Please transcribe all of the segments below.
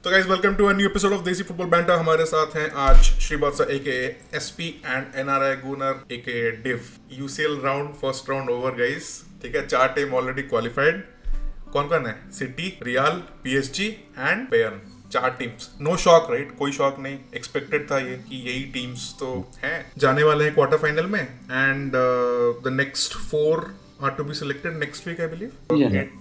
तो guys welcome to a new episode of desi football banter. हमारे साथ हैं आज Shrivatsa aka SP and NRI Gunner aka Div. UCL round first round over guys, ठीक है। 4 team already qualified. कौन कौन है? City, Real, PSG and Bayern. 4 teams. No shock right, कोई शॉक नहीं। एक्सपेक्टेड था ये कि यही टीम्स तो हैं जाने वाले हैं क्वार्टर फाइनल में। And the next 4 are to be selected next week I believe।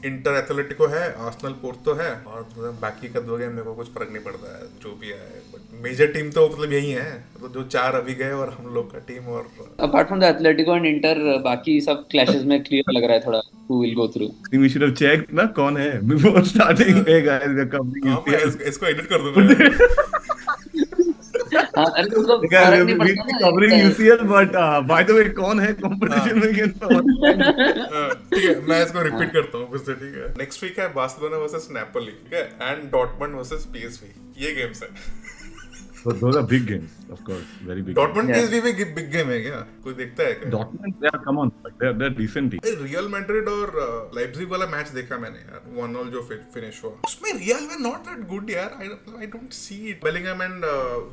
Inter Atletico है, आर्सेनल पोर्तो है और बाकी का 2 गेम मेरे को कुछ फर्क नहीं पड़ता है जो भी है। बट मेजर टीम तो मतलब यही है, मतलब जो 4 अभी गए और हम लोग का टीम। और apart from the Atletico and inter बाकी सब क्लैशेस में क्लियर लग रहा है थोड़ा who will go through। We should have checked ना कौन है before starting। Hey guys, we are covering हाँ, मैं UCL। इसको एडिट कर दूंगा यार। हाँ अरे मतलब Guys, फर्क नहीं we'll पड़ता be ना covering एक UCL, but by the way, कौन है competition में against the ठीक है, मैं इसको हाँ रिपीट करता हूँ फिर से, ठीक है। नेक्स्ट वीक है बार्सिलोना वर्सेस नेपोली, ठीक है, एंड डॉर्टमंड वर्सेस पीएसवी। ये गेम्स है। So those are big games, of course, very big games। Dortmund yeah PSV में बिग गेम है क्या? कोई देखता है क्या? Dortmund, yeah, come on, like they're decent team। Real Madrid और लाइप्जिग वाला मैच देखा मैंने यार, 1-1 जो फिनिश हुआ उसमें Real were not that good यार। I don't see it. Bellingham and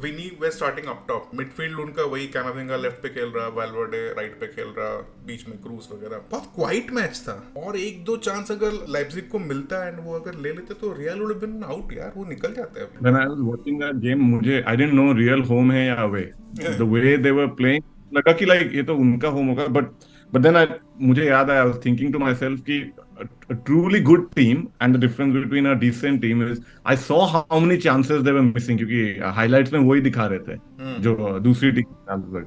Vini were starting up top. Midfield उनका वही, कैमाविंगा लेफ्ट पे खेल रहा, वाल्वर्डे राइट पे खेल रहा, बीच में क्रूज वगैरह। बहुत क्वाइट मैच था और 1-2 चांस अगर लाइप्जिग को मिलता है एंड वो अगर ले लेते तो Real would have been out यार। वो निकल जाते हैं। When I was watching that game, मुझे I didn't know real home है या away। The way they were playing, लगा कि like ये तो उनका home होगा, but then मुझे याद आया, I was thinking to myself कि a truly good team and the difference between a decent team is I saw how many chances they were missing, क्योंकि highlights में वही दिखा रहे थे जो दूसरी टीम।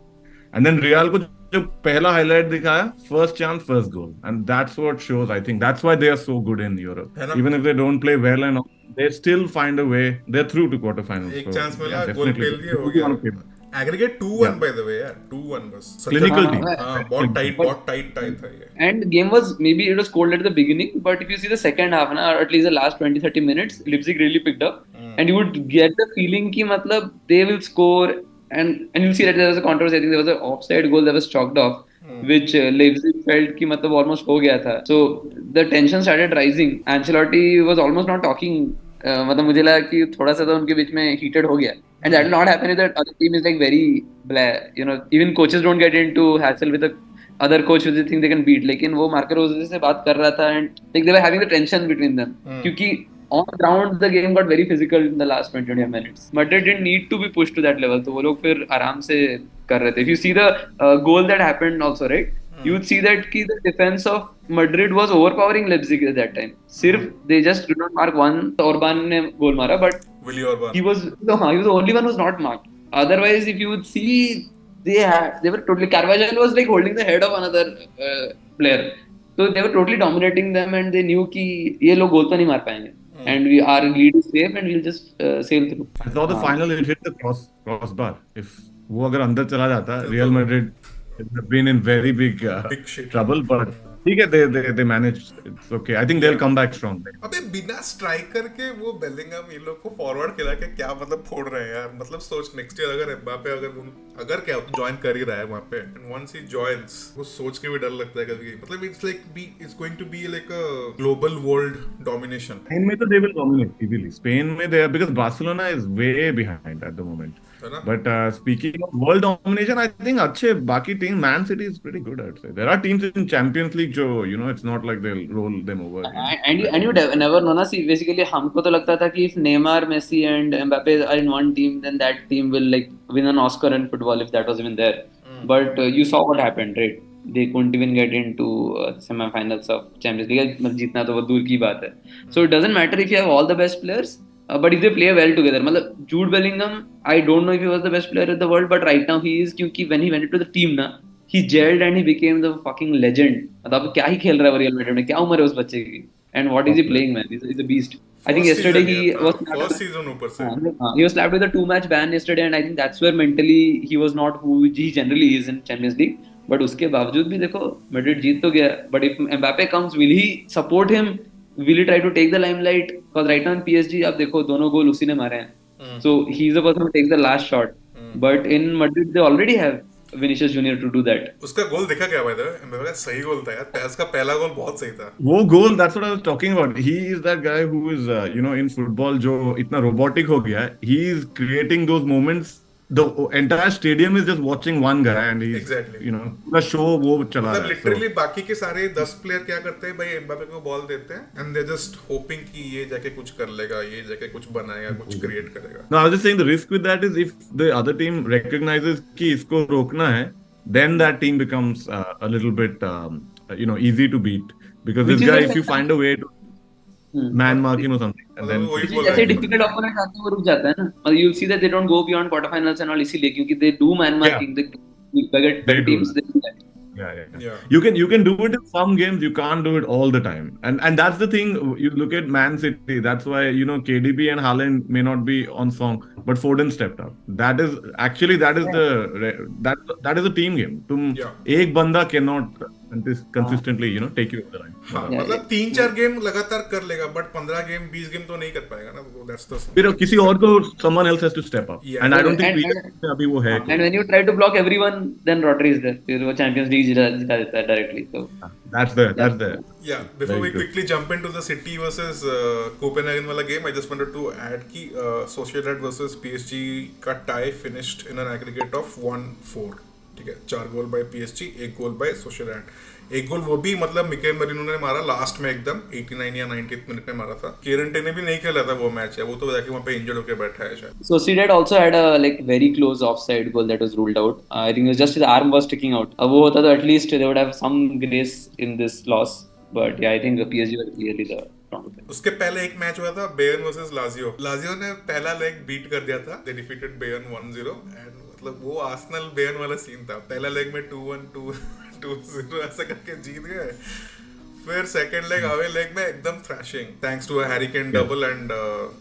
and then Real को जो पहला highlight दिखाया, first chance first goal, and that's what shows, I think that's why they are so good in Europe। है ना? even if they don't play well and all, they still find a way, they're through to quarterfinals। एक so chance yeah, मिला, गोल definitely पेल दिए, हो who do you गया। want to play? Aggregate 2-1 Yeah, by the way यार, 2-1 बस। सच्चा हाँ clinical हाँ team, हाँ, very clinical team। but बहुत टाइट टाइट था ये। and game was maybe it was cold at the beginning but if you see the second half na, or at least the last 20-30 minutes Leipzig really picked up and you would get the feeling ki matlab they will score and you'll see that there was a controversy। I think there was an offside goal that was chalked off which Leipzig felt ki matlab almost ho gaya tha, so the tension started rising। Ancelotti was almost not talking। मतलब मुझे लगा कि थोड़ा सा तो उनके बीच में heated हो गया and that will not happen if the other team is like very blah, you know, even coaches don't get into hassle with the other coach who they think they can beat। लेकिन वो Marco रोजे से बात कर रहा था and like they were having the tension between them क्योंकि on the ground the game got very physical in the last 20 minutes but they didn't need to be pushed to that level, तो वो लोग फिर आराम से कर रहे थे। If you see the goal that happened also, right, you would see that ki the defense of Madrid was overpowering Leipzig at that time। सिर्फ they just did not mark one, Orban ने goal मारा but Willi Orban. he was no, he was the only one who's not marked। Otherwise, if you would see, they were totally, Carvajal was like holding the head of another player, so they were totally dominating them and they knew कि ये लोग गोल तो नहीं मार पाएंगे and we our lead is safe and we'll just sail through। I saw the हाँ final, it hit the crossbar। if वो अगर अंदर चला जाता, Real तो Madrid would have been in very big big shit. trouble, but ठीक है, they managed, it's okay। I think they'll come back strong। अबे बिना स्ट्राइकर के वो बेलिंगहम ये लोग को फॉरवर्ड खिला के क्या मतलब फोड़ रहे हैं यार। मतलब सोच नेक्स्ट ईयर अगर एम्बाप्पे अगर क्या ज्वाइन कर ही रहा है वहां पे, एंड वंस ही जॉइंस, वो सोच के भी डर लगता है कभी। मतलब it's like it's going to be like a global world domination. Spain में तो they will dominate easily। Spain में they are, because Barcelona is way behind at the moment। है ना? But speaking of world domination, I think अच्छे बाकी team, Man City is pretty good, I'd say। There are teams in Champions League जो, it's not like they'll roll them over, and you never know ना। See, basically हमको तो लगता था कि if Neymar, Messi and Mbappe are in one team then that team will like win an Oscar in football if that was even there, but you saw what happened, right? They couldn't even get into semi-finals of Champions League। मतलब जीतना तो वो दूर की बात है। So it doesn't matter if you have all the best players, but if they play well together। मतलब Jude Bellingham, I don't know if he was the best player in the world but right now he is, क्योंकि when he went into the team ना he gelled and he became the fucking legend। मतलब क्या ही खेल रहा है वो real Madrid में, क्या उम्र है उस बच्चे की and what is he Top player। playing man, he's a beast। I think first yesterday season he ये था, was slapped first with season ऊपर से। he was slapped with a 2-match ban yesterday and I think that's where mentally he was not who he generally is in Champions League। but उसके बावजूद भी देखो Madrid जीत तो गया, but if Mbappe comes will he support him, will he try to take the limelight, because right now in PSG आप देखो दोनों गोल उसी ने मारे हैं, so he's the person who takes the last shot but in Madrid they already have Vinicius Junior to do that. उसका गोल देखा क्या भाई? मेरे को सही गोल था यार, पैस का पहला गोल बहुत सही था। वो goal, that's what I was talking about. He is that guy who is, in football जो इतना robotic हो गया है. He is creating those moments. The entire stadium is just watching one guy and he's, Exactly. पूरा show वो चला मतलब रहा है. लिटरली बाकी के सारे 10 प्लेयर क्या करते हैं भाई, एम्बापे को बॉल देते हैं एंड दे जस्ट होपिंग कि ये जाके कुछ कर लेगा, ये जाके कुछ बनाएगा, कुछ क्रिएट करेगा। No, I was just saying the risk with that is if the other team recognizes कि इसको रोकना है, then that team becomes a little bit, easy to beat. Because Which this is guy, the if you find a way to man mark him or something, and मतलब then वही which is बोल रहा जैसे है। difficult opponent आते हैं वो रुक जाता है ना, मतलब you'll see that they don't go beyond quarterfinals and all इसीलिए क्योंकि they do man marking, the better they do teams that. they do that. Yeah. You can do it in some games. You can't do it all the time, and that's the thing. You look at Man City. That's why KDB and Haaland may not be on song, but Foden stepped up. That is that is a team game. तुम Yeah. एक बंदा cannot consistently take you over the line. हाँ, Yeah, मतलब yeah. 3-4 game लगातार कर लेगा, but 15 game 20 game तो नहीं कर पाएगा ना, वो दैट्स द फिर किसी और को someone else has to step up, Yeah. and I don't think And- PSG में अभी वो है And when you try to block everyone, then Rodri is there. फिर वो Champions League जिता देता है directly. So that's the Yeah, before Very we good. quickly jump into the City versus Copenhagen वाला game, I just wanted to add कि Sociedad versus PSG का tie finished in an aggregate of 1-4. ठीक है, 4 goal by PSG, 1 goal by Sociedad. एक गोल वो भी मतलब Mikel Merino ने मारा लास्ट में एकदम 89 या 90th मिनट में मारा था। केरंटे ने भी नहीं खेला था वो मैच है, वो तो जाके वहाँ पे इंजर्ड होके बैठा है शायद। Sociedad also had a very close offside goal that was ruled out. I think it was just his arm was sticking out. अब वो होता तो at least they would have some grace in this loss. But yeah, I think PSG was clearly the stronger team. उसके पहले एक match हुआ था Bayern versus Lazio. Lazio ने पहला लेग बीट कर दिया था, दे डिफीटेड बेयर्न 1-0 एंड मतलब वो आर्सेनल बेयर्न वाला सीन था। पहला लेग में 2-1 2-0 ऐसा करके जीत गए, फिर सेकंड लेग अवे लेग में एकदम thrashing thanks to a Harry Kane double and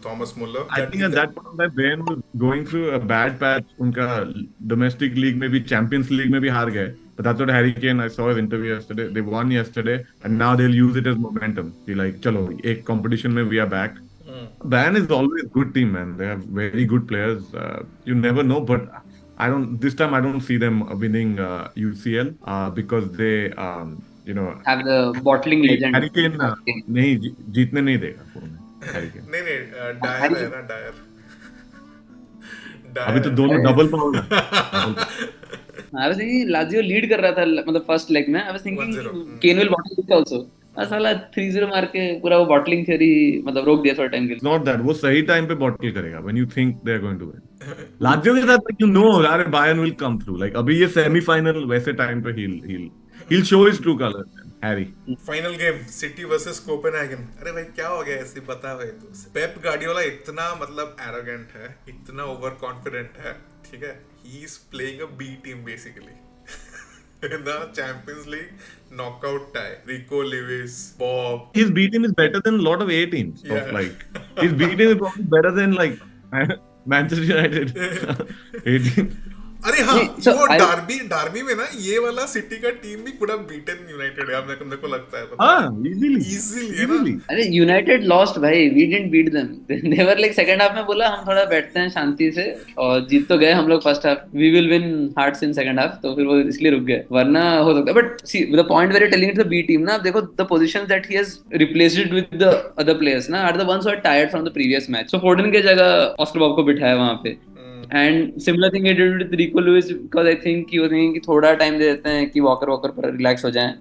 Thomas Muller. I think at that point of time, Bayern was going through a bad patch. उनका domestic league में भी Champions League में भी हार गए. But that's what Harry Kane, I saw his interview yesterday. They won yesterday, and now they'll use it as momentum. Be like, चलो एक competition में we are back. Bayern is always a good team, man. They have very good players. You never know, but this time I don't see them winning UCL because they, Have the bottling legend. Harry Kane नहीं जीतने नहीं देगा पूर्ण Harry Kane. नहीं Dyer है ना, Dyer अभी तो दोनों डबल पावर है. I was thinking Lazio lead कर रहा था मतलब first leg में. I was thinking 1-0. Kane will bottle it also. साला 3-0 मार के पूरा वो bottling theory मतलब रोक दिया थोड़ा टाइम के लिए. It's not that वो सही टाइम पे बॉटल करेगा when you think they're going to win. Lazio के साथ यार Bayern will come through. Like अभी ये सेमीफाइनल वैसे टाइम पे he'll show his true colors. Harry. Final game city versus Copenhagen. अरे भाई क्या हो गया ऐसे, बता भाई तू। पेप गार्डियोला इतना मतलब एरोगेंट है, इतना ओवर कॉन्फिडेंट है, ठीक है, he is playing a B team basically in the Champions League knockout tie. Rico Lewis, Bob. His B team is better than a lot of A teams. Yeah. Of like his B team is probably better than like Manchester United. A team. अरे हाँ, So वो I- Derby में ना ये वाला city का team भी पूरा बीटन यूनाइटेड है, मेरे को लगता है। हाँ, easily. इजीली है ना। अरे यूनाइटेड लॉस्ट भाई, we didn't beat them. They were like second half में बोला हम थोड़ा बैठते हैं शांति से और जीत तो गए हम लोग first half, we will win hearts in second half, तो फिर वो इसलिए रुक गए, वरना हो सकता है. But see the point we're telling it the B team ना, देखो the positions that he has replaced with the other players ना are the ones who are tired from the previous match. So Foden के जगह Oscar Bob को बिठाया वहां पे. And similar thing he did with Rico Lewis because I think he was thinking कि थोड़ा time दे देते हैं कि वॉकर पर रिलैक्स हो जाएं.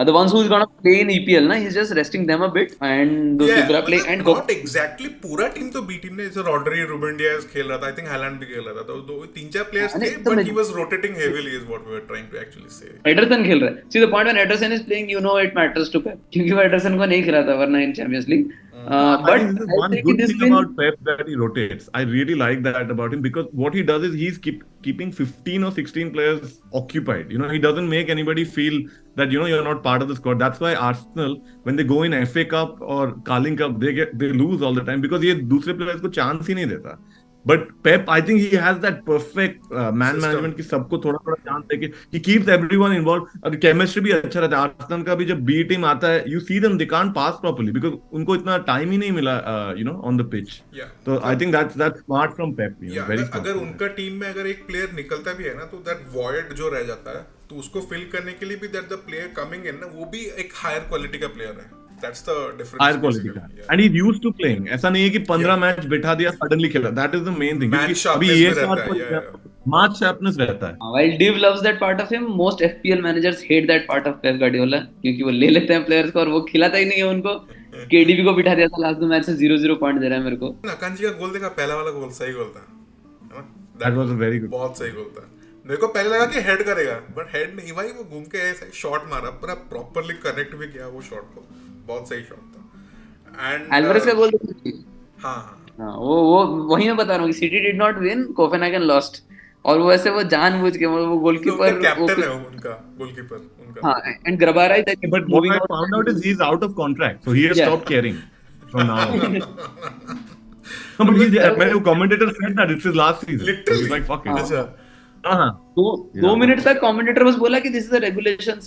The ones who is gonna play in EPL ना, he's just resting them a bit and those people are playing and not exactly पूरा टीम तो बी टीम ने, जैसे रॉड्री, रूबन डियाज खेल रहा था, आई थिंक हालैंड भी खेल रहा था, तो दो 3-4 प्लेयर्स थे, but he was rotating heavily is what we were trying to actually say. Ederson खेल रहा है. See the point when Ederson is playing, you know it matters to Pep क्योंकि वो एडरसन को नहीं खिलाता वरना in Champions League. I But think this is I one think good this thing win, about Pep that he rotates. I really like that about him because what he does is he's keeping 15 or 16 players occupied. He doesn't make anybody feel that you're not part of the squad. That's why Arsenal, when they go in FA Cup or Carling Cup, they lose all the time because ये दूसरे players को chance ही नहीं देता. But Pep, I think he has that perfect man System. management की सबको थोड़ा थोड़ा chance देके he keeps everyone involved. और chemistry भी अच्छा रहता है. आर्सेनल का भी जब B टीम आता है, you see them, they can't pass properly because उनको इतना टाइम ही नहीं मिला, on the pitch. Yeah. So I think that's smart from Pep, या very smart. अगर उनका टीम में अगर एक प्लेयर निकलता भी है ना, तो दैट वॉइड जो रह जाता है, तो उसको फिल करने के लिए भी that the player coming in ना, वो भी एक हायर क्वालिटी का प्लेयर है. That's the difference. Higher quality का. And he used to playing. ऐसा नहीं है कि 15 मैच बिठा दिया सडनली खेला. That is the main thing. क्योंकि अभी ये साथ मैच शार्पनेस रहता है. While Div loves that part of him, most FPL managers hate that part of Pep Guardiola, क्योंकि वो ले लेते हैं प्लेयर्स को और वो खिलाता ही नहीं है उनको. KDB को बिठा दिया था लास्ट 2 मैच से 0-0 पॉइंट दे रहा है मेरे को. अकांजी का गोल देखा, पहला वाला गोल सही गोल था, है ना? That was a very good. बहुत सही गोल था. मेरे को पहले लगा कि हेड करेगा, बट हेड नहीं भाई, वो घूम के ऐसे शॉट मारा, पूरा प्रॉपर्ली कनेक्ट भी किया वो शॉट को. बहुत सही शॉट था. एंड एल्वारेज का गोल हाँ वो वही मैं बता रहा हूँ कि city did not win, Copenhagen lost. और वो ऐसे वो जानबूझ के वो गोलकीपर कैप्टन है उनका, गोलकीपर उनका. हाँ, and Grabara is But what I found out is he's out of contract, so he has stopped caring from now on. No, but मैंने वो commentator said that it's his last season. So he's like fuck it. अच्छा. हाँ. दो minute तक commentator बस बोला कि this is a regulation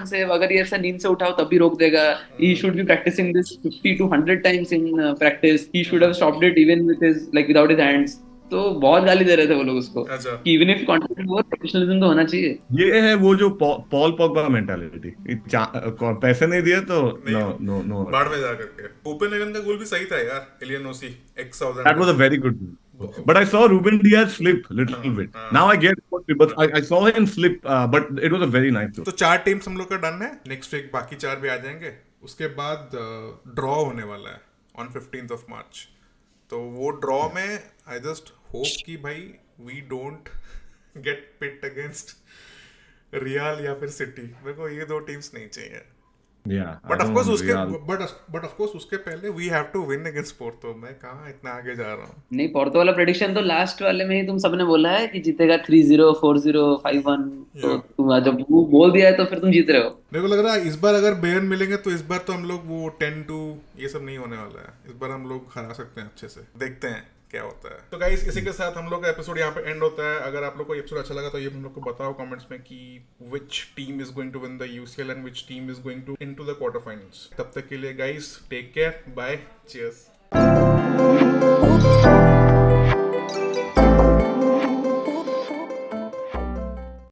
save, अगर ये ऐसा नींद से उठाओ तब भी रोक देगा. He should be practising this 50 to 100 times in practice. He should have stopped it even with his like without his hands. तो बहुत गाली दे रहे थे वो लोग उसको कि इवन इफ कॉन्ट्रैक्ट वो प्रोफेशनलिज्म तो होना चाहिए. ये है वो जो पॉल पॉगबा मेंटालिटी. पैसे नहीं दिए तो नो बाढ़ में जा करके. कोपेनहेगन का गोल भी सही था यार, एलियनोसी x That was a very good goal. But I saw Ruben Diaz slip little bit. Now I get what, but I saw him slip, but it was a very nice goal. तो 4 teams हम लोग का done है. Next week बाकी 4 भी आ जाएंगे. उसके बाद ड्रॉ होने वाला है ऑन 15th of March. तो वो ड्रॉ में आई जस्ट होप कि भाई we don't get pit against Real या फिर सिटी. मेरे को ये 2 टीम्स नहीं चाहिए. Yeah. बट ऑफ कोर्स उसके पहले we have to win against Porto. मैं कहाँ इतना आगे जा रहा हूँ. नहीं, पोर्तो वाला प्रेडिक्शन तो लास्ट वाले में ही तुम सबने बोला है कि जीतेगा 3-0, 4-0, 5-1. तो तुम जब वो बोल दिया है तो फिर तुम जीत रहे हो. मेरे को लग रहा है इस बार अगर बेयर्न मिलेंगे तो इस बार तो हम लोग वो 10-2 ये सब नहीं होने वाला है. इस बार हम लोग हरा सकते हैं अच्छे से. देखते हैं क्या होता है. तो गाइस, इसी के साथ हम लोग का एपिसोड यहाँ पे एंड होता है. अगर आप लोग को एपिसोड अच्छा लगा तो ये हम लोग को बताओ कमेंट्स में कि which team is going to win the UCL and which team is going to into the quarterfinals. तब तक के लिए guys, take care, bye, cheers.